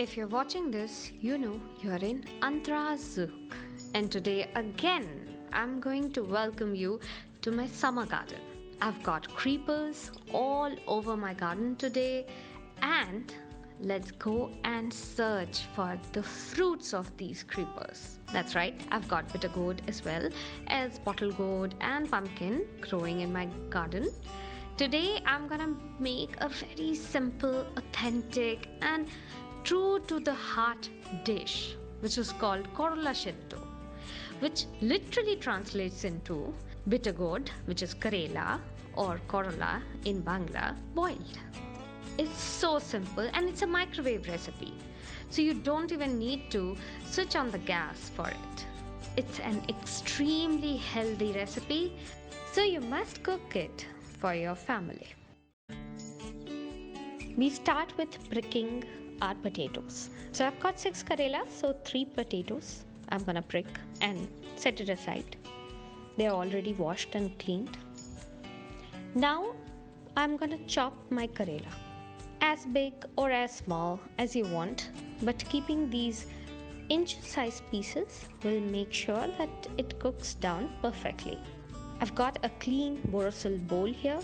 If you're watching this, you know you're in Antrazuk. And today again, I'm going to welcome you to my summer garden. I've got creepers all over my garden today, and let's go and search for the fruits of these creepers. That's right, I've got bitter gourd as well as bottle gourd and pumpkin growing in my garden. Today, I'm gonna make a very simple, authentic, and true to the heart dish, which is called KOROLA SHEDDHO, which literally translates into bitter gourd, which is karela or korola in Bangla, boiled. It's so simple and it's a microwave recipe, so you don't even need to switch on the gas for it. It's an extremely healthy recipe, so you must cook it for your family. We start with pricking our potatoes. So I've got 6 karela, so 3 potatoes I'm gonna prick and set it aside. They're already washed and cleaned. Now I'm gonna chop my karela as big or as small as you want, but keeping these inch-sized pieces will make sure that it cooks down perfectly. I've got a clean borosil bowl here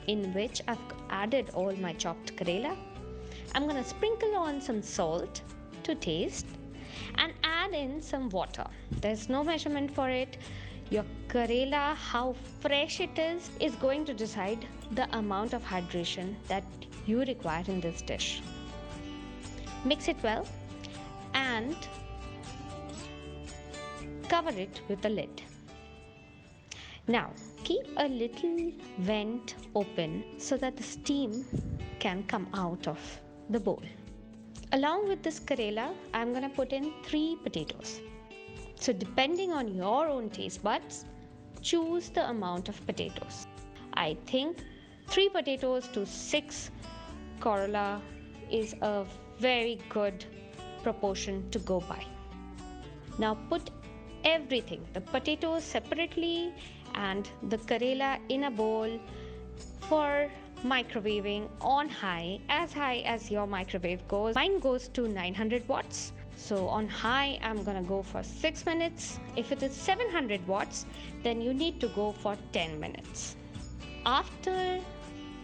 in which I've added all my chopped karela. I'm going to sprinkle on some salt to taste and add in some water. There's no measurement for it. Your karela, how fresh it is going to decide the amount of hydration that you require in this dish. Mix it well and cover it with a lid. Now, keep a little vent open so that the steam can come out of the bowl. Along with this karela, I'm going to put in 3 potatoes. So depending on your own taste buds, choose the amount of potatoes. I think 3 potatoes to 6 korola is a very good proportion to go by. Now put everything, the potatoes separately and the karela in a bowl for microwaving on high as your microwave goes. Mine goes to 900 watts. So on high, I'm gonna go for 6 minutes. If it is 700 watts, then you need to go for 10 minutes. After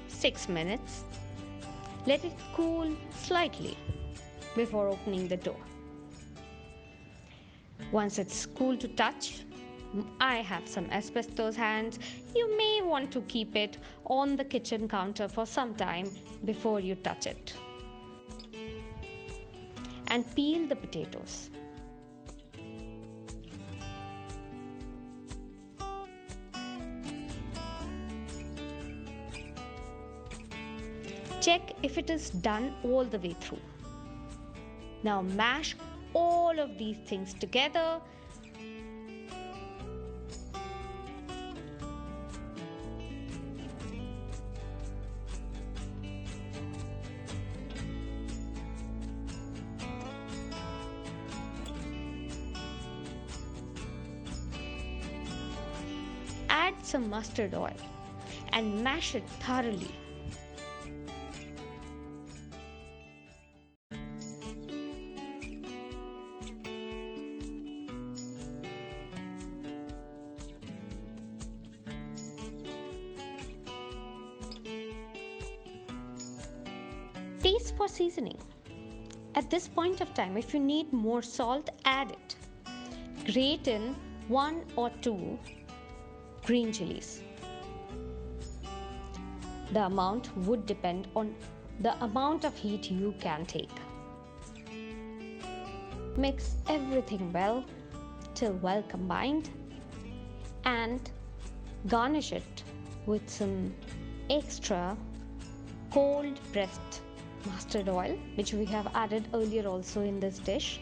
6 minutes, let it cool slightly before opening the door. Once it's cool to touch, I have some asbestos hands. You may want to keep it on the kitchen counter for some time before you touch it. And peel the potatoes. Check if it is done all the way through. Now mash all of these things together. Add some mustard oil and mash it thoroughly. Taste for seasoning. At this point of time, if you need more salt, add it. Grate in 1 or 2 green chilies. The amount would depend on the amount of heat you can take. Mix everything well till well combined and garnish it with some extra cold pressed mustard oil, which we have added earlier also in this dish.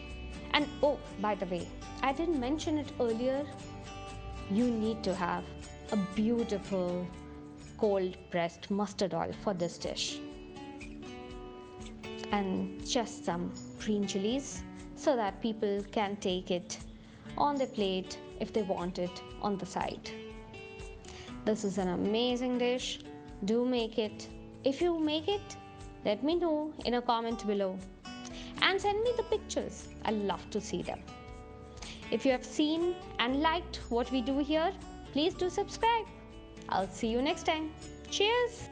And oh, by the way, I didn't mention it earlier, you need to have a beautiful cold pressed mustard oil for this dish. And just some green chilies so that people can take it on the plate if they want it on the side. This is an amazing dish. Do make it. If you make it, let me know in a comment below. and send me the pictures. I love to see them. If you have seen and liked what we do here, please do subscribe. I'll see you next time. Cheers!